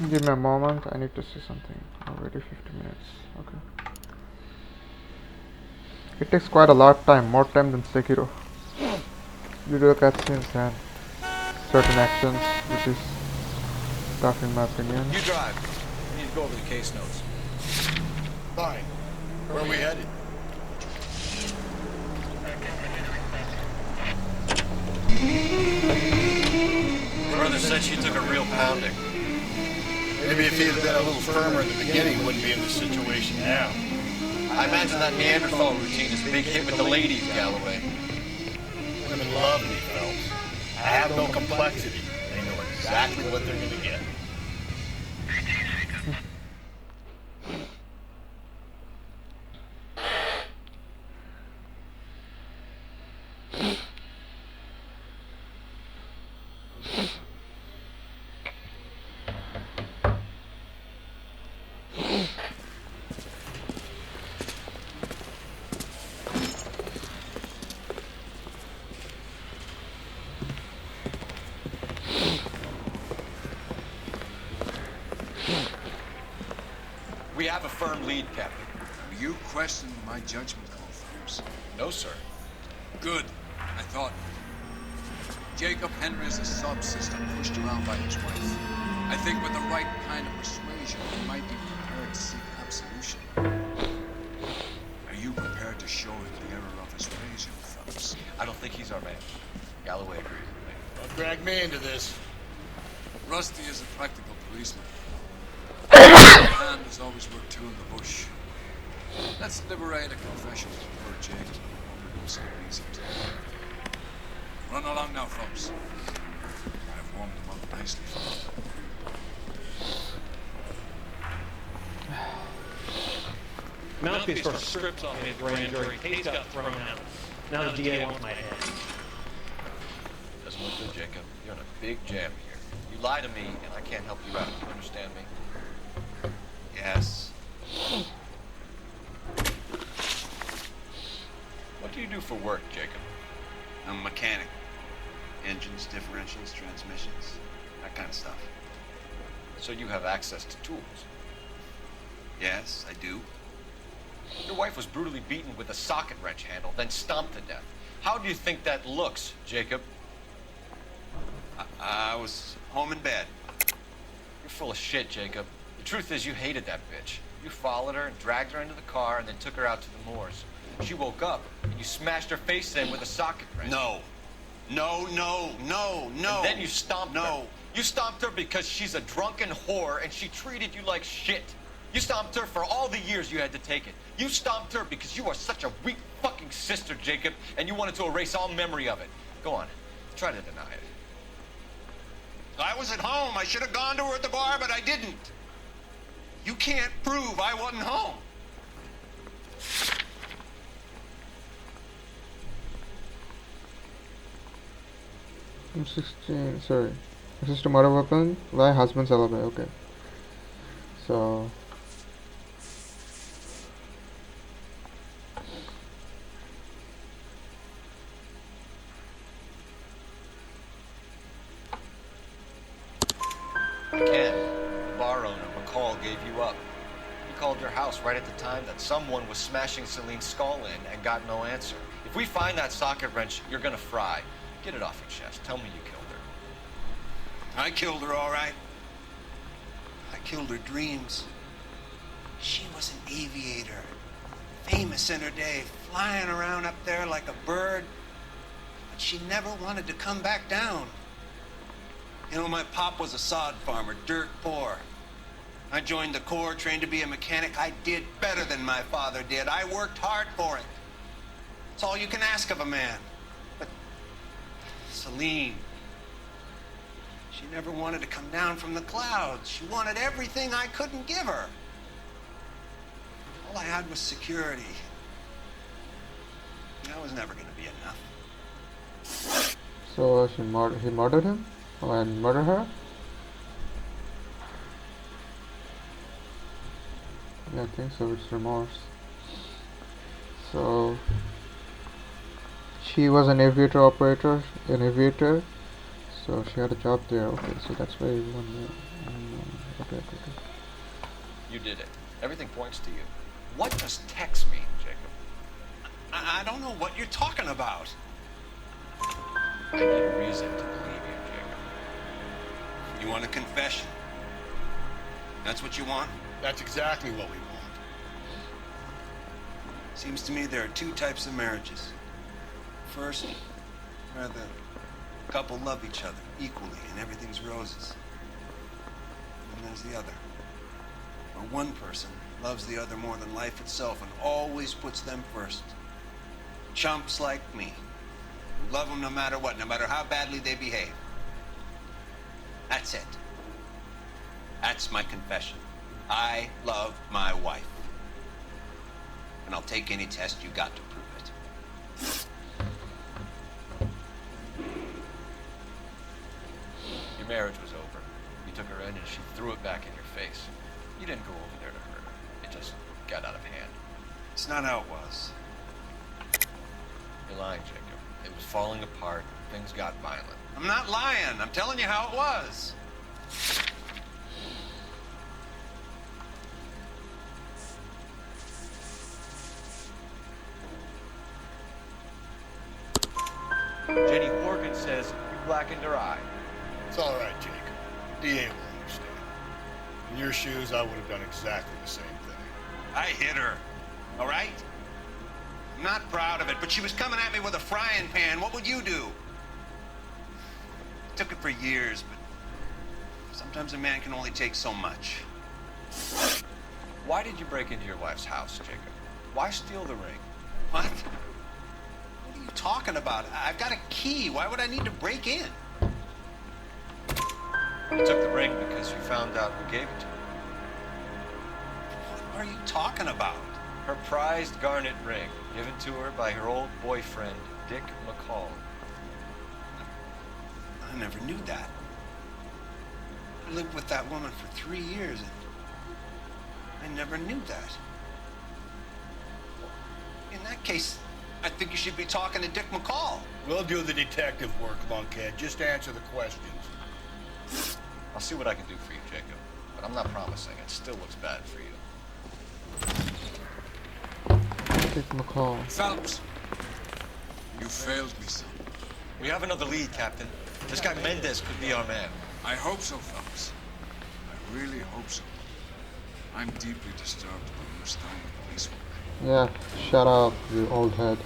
Speaker 1: Give me a moment, I need to see something. Already 50 minutes. Okay. It takes quite a lot of time, more time than Sekiro. You do the cutscenes and certain actions, which is tough in my opinion.
Speaker 2: You drive. We need to go over the case notes.
Speaker 3: Fine. Where are we headed?
Speaker 2: Brother said she took a real pounding.
Speaker 3: Maybe if he had been a little firmer in the beginning, he wouldn't be in this situation now.
Speaker 2: I imagine that Neanderthal routine is a big hit with the ladies, Galloway.
Speaker 3: Women love me, Phelps. I have no complexity. They know exactly what they're going to get.
Speaker 2: We have a firm lead, Captain.
Speaker 5: You questioned my judgment call, Phelps.
Speaker 2: No, sir.
Speaker 5: Good. I thought. Jacob Henry is a sub-sister pushed around by his wife. I think with the right kind of persuasion, he might be prepared to seek absolution. Are you prepared to show him the error of his ways, young Phelps?
Speaker 2: I don't think he's our man. Galloway agrees with me.
Speaker 3: Don't drag me into this.
Speaker 5: Rusty is a practical policeman. Hand has always worked two in the bush. Let's liberate a confession for Jacob. So easy to run along now, folks. I've warmed them up nicely for you.
Speaker 13: Mouthpiece sort of stripped off me at grand jury. Case got thrown out. Now the DA wants my head.
Speaker 2: Doesn't look good, Jacob. You're in a big jam here. You lie to me, and I can't help you out. You understand me?
Speaker 4: Yes.
Speaker 2: What do you do for work, Jacob?
Speaker 4: I'm a mechanic. Engines, differentials, transmissions, that kind of stuff.
Speaker 2: So you have access to tools?
Speaker 4: Yes, I do.
Speaker 2: Your wife was brutally beaten with a socket wrench handle, then stomped to death. How do you think that looks, Jacob?
Speaker 4: I was home in bed.
Speaker 2: You're full of shit, Jacob. The truth is you hated that bitch. You followed her and dragged her into the car and then took her out to the moors. She woke up and you smashed her face in with a socket wrench.
Speaker 4: No. No.
Speaker 2: And then you stomped her. You stomped her because she's a drunken whore and she treated you like shit. You stomped her for all the years you had to take it. You stomped her because you are such a weak fucking sister, Jacob, and you wanted to erase all memory of it. Go on. Try to deny it.
Speaker 4: I was at home. I should have gone to her at the bar, but I didn't. You can't prove I wasn't home.
Speaker 1: I'm 16, sorry. Access to murder weapon, my husband's alibi, okay. So...
Speaker 2: Ken, the bar owner, McCall, gave you up. He called your house right at the time that someone was smashing Celine's skull in and got no answer. If we find that socket wrench, you're gonna fry. Get it off your chest. Tell me you killed her.
Speaker 4: I killed her, all right. I killed her dreams. She was an aviator, famous in her day, flying around up there like a bird. But she never wanted to come back down. You know, my pop was a sod farmer, dirt poor. I joined the Corps, trained to be a mechanic. I did better than my father did. I worked hard for it. It's all you can ask of a man. But Celine, she never wanted to come down from the clouds. She wanted everything I couldn't give her. All I had was security. That was never going to be enough.
Speaker 1: So he murdered him? And murdered her? Yeah, I think so. It's remorse. So she was an aviator operator, so she had a job there. Okay, so that's why everyone. Okay.
Speaker 2: You did it. Everything points to you. What does Tex mean, Jacob?
Speaker 4: I don't know what you're talking about.
Speaker 2: I need a reason to believe you, Jacob.
Speaker 4: You want a confession? That's what you want?
Speaker 3: That's exactly what we want.
Speaker 4: Seems to me there are two types of marriages. First, where the couple love each other equally and everything's roses. And there's the other, where one person loves the other more than life itself and always puts them first. Chumps like me. Love them no matter what, no matter how badly they behave. That's it. That's my confession. I love my wife. And I'll take any test you got to prove it.
Speaker 2: Your marriage was over. You took her in and she threw it back in your face. You didn't go over there to hurt her. It just got out of hand.
Speaker 4: It's not how it was.
Speaker 2: You're lying, Jacob. It was falling apart. Things got violent.
Speaker 4: I'm not lying. I'm telling you how it was.
Speaker 2: Jenny Horgan says you blackened her eye.
Speaker 3: It's all right, Jacob. DA will understand. In your shoes, I would have done exactly the same thing.
Speaker 4: I hit her. All right? I'm not proud of it, but she was coming at me with a frying pan. What would you do? It took it for years, but sometimes a man can only take so much.
Speaker 2: Why did you break into your wife's house, Jacob? Why steal the ring?
Speaker 4: What? What are you talking about? I've got a key. Why would I need to break in?
Speaker 2: You took the ring because you found out who gave it to her.
Speaker 4: What are you talking about?
Speaker 2: Her prized garnet ring, given to her by her old boyfriend, Dick McCall.
Speaker 4: I never knew that. I lived with that woman for 3 years, and I never knew that. In that case, I think you should be talking to Dick McCall.
Speaker 3: We'll do the detective work, lunkhead. Just answer the questions.
Speaker 2: I'll see what I can do for you, Jacob. But I'm not promising. It still looks bad for you.
Speaker 1: Dick McCall.
Speaker 5: Phelps, you failed me, son.
Speaker 2: We have another lead, Captain. This guy Mendez could be our man.
Speaker 5: I hope so, Phelps. I really hope so. I'm deeply disturbed by your style of police work.
Speaker 1: Yeah, shut up, you old head.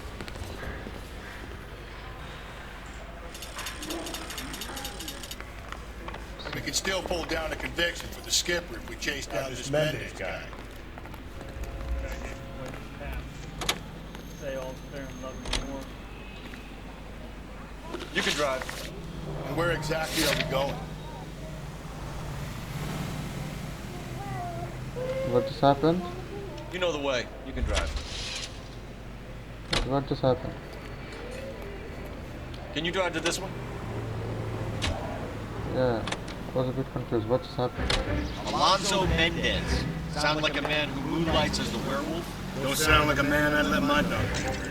Speaker 3: We could still pull down a conviction for the skipper if we chase down this Mendez guy.
Speaker 14: Say all's fair in love and war.
Speaker 2: You can drive.
Speaker 3: And where exactly are we going?
Speaker 1: What just happened?
Speaker 2: You know the way. You can drive.
Speaker 1: What just happened?
Speaker 2: Can you drive to this one?
Speaker 1: Yeah, I was a bit confused. What just happened?
Speaker 2: Alonzo Mendez. Sound like a man who moonlights as the werewolf?
Speaker 3: Don't sound like a man I'd let my daughter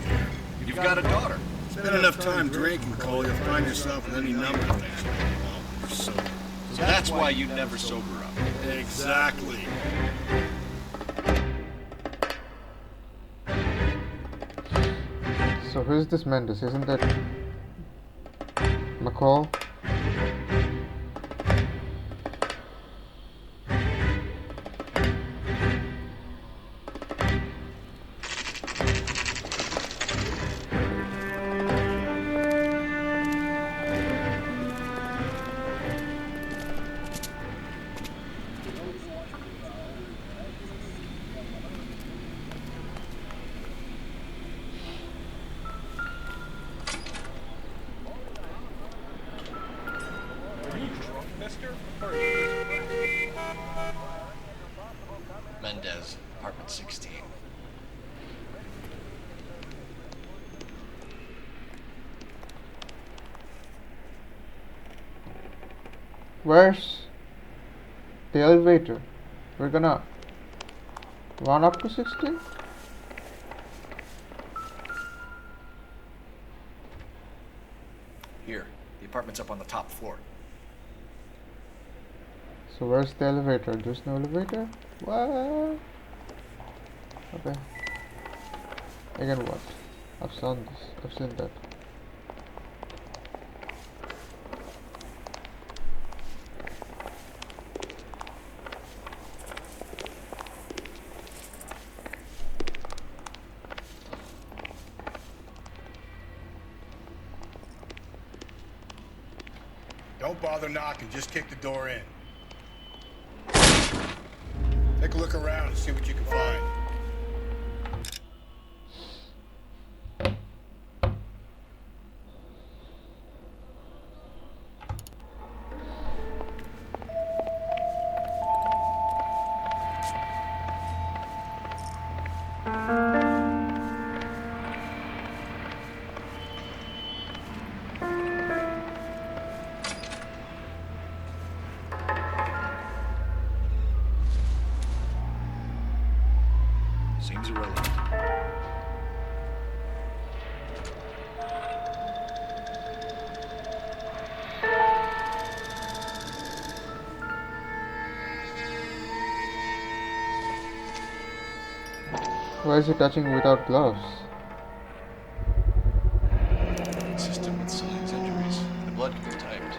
Speaker 3: marry.
Speaker 2: You've got a daughter.
Speaker 3: Spend enough time drinking, Cole, you'll find yourself with any number of things going on with your soul.
Speaker 2: So that's why you never sober up.
Speaker 3: Exactly.
Speaker 1: So who's this Mendes? Isn't that McCall?
Speaker 2: Mendez, apartment 16.
Speaker 1: Where's the elevator? We're gonna run up to 16?
Speaker 2: Here, the apartment's up on the top floor.
Speaker 1: So where's the elevator? There's no elevator? What? Okay. Again what? I've seen this. I've seen that.
Speaker 3: Don't bother knocking, just kick the door in. Take a look around and see what you can find.
Speaker 2: Seems irrelevant.
Speaker 1: Why is he touching without gloves?
Speaker 2: Consistent with Celine's injuries. The blood can be typed.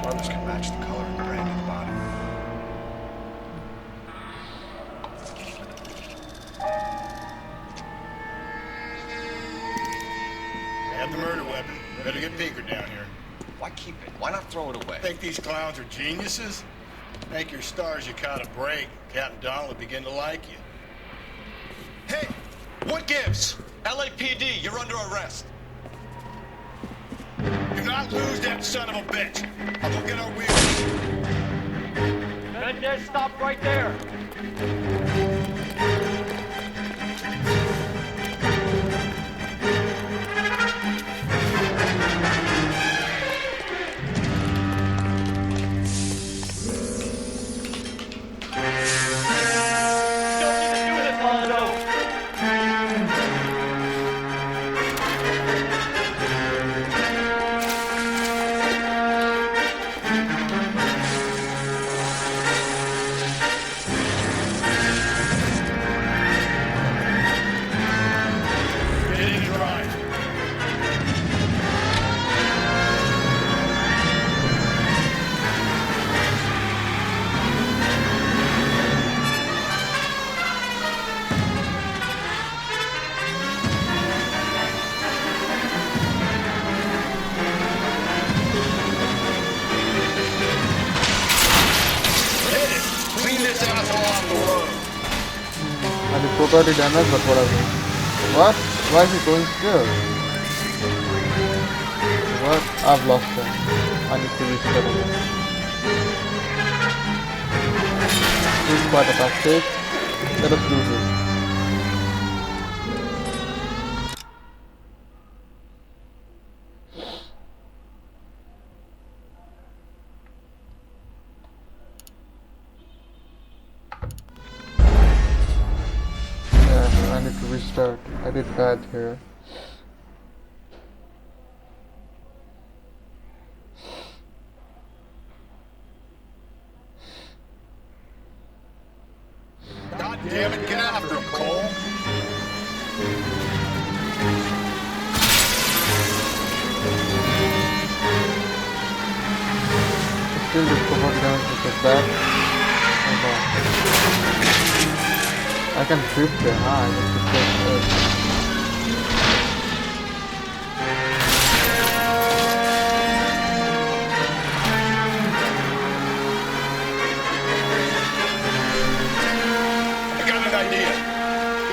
Speaker 2: Others can match the color and brand of the body.
Speaker 3: I have the murder weapon. Better get Pinker down here.
Speaker 2: Why keep it? Why not throw it away?
Speaker 3: Think these clowns are geniuses? Make your stars you caught a break. Captain Donald will begin to like you.
Speaker 2: Hey! What gives? LAPD, you're under arrest.
Speaker 3: Do not lose that son of a bitch. I'll go get our wheels.
Speaker 13: Mendez, stop right there!
Speaker 3: Get in and drive. Hit it. Clean this asshole off the road.
Speaker 1: And the property damage, but whatever. What? Why is he going still? What? I've lost him. I need to restart again. This is quite a tough take. Let us do this. I need to restart. I did bad here.
Speaker 3: God damn it, get after him, Cole.
Speaker 1: Still discovered damage with the back. I can grip them, I need to press F.
Speaker 3: I got an idea.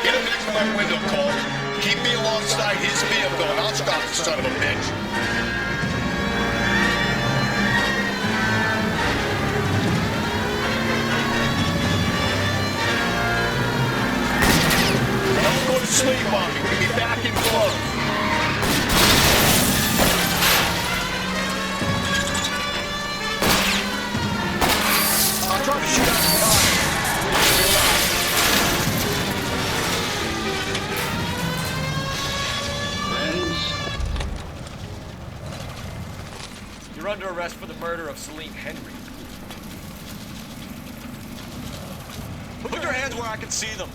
Speaker 3: Get him next to my window, Cole. Keep me alongside his vehicle and I'll stop the son of a bitch. Don't go to sleep on me. We'll be back in close. I'll try to shoot out the car.
Speaker 2: You're under arrest for the murder of Celine Henry. Put your hands where I can see them.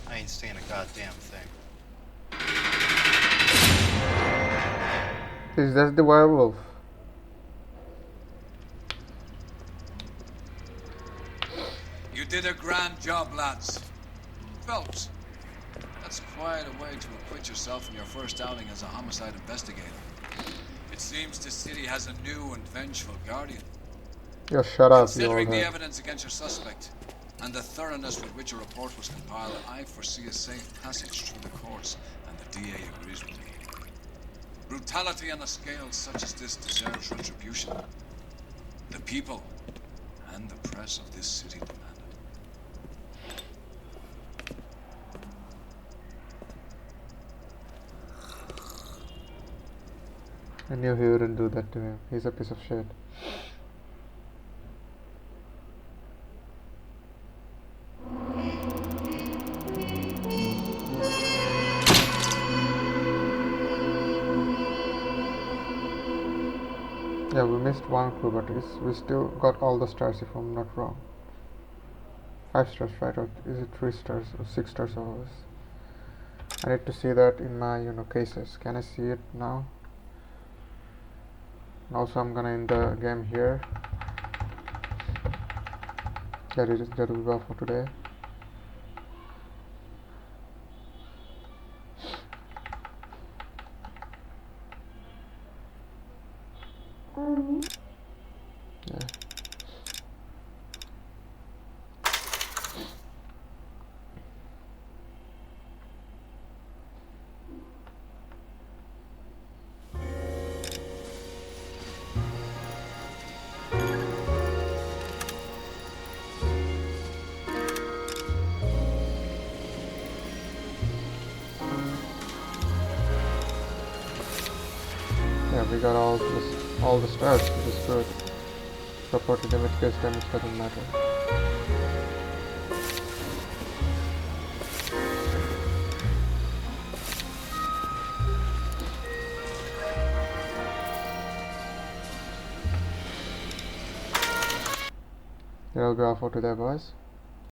Speaker 7: I ain't seeing a goddamn thing.
Speaker 1: Is that the werewolf?
Speaker 5: You did a grand job, lads. Phelps, that's quite a way to acquit yourself in your first outing as a homicide investigator. It seems the city has a new and vengeful guardian.
Speaker 1: Yo, shut up, you
Speaker 5: Considering
Speaker 1: old
Speaker 5: the
Speaker 1: head.
Speaker 5: evidence against your suspect and the thoroughness with which a report was compiled, I foresee a safe passage through the courts, and the DA agrees with me. Brutality on a scale such as this deserves retribution. The people and the press of this city demand it.
Speaker 1: I knew he wouldn't do that to him. He's a piece of shit. Yeah, we missed one clue, but we still got all the stars if I'm not wrong. 5 stars, right? Or is it 3 stars or 6 stars always? I need to see that in my cases. Can I see it now? And also I'm gonna end the game here. That will be all for today. Yeah. Yeah, we got all the stars, which is good. Property damage, case damage doesn't matter. That'll be all for today, boys.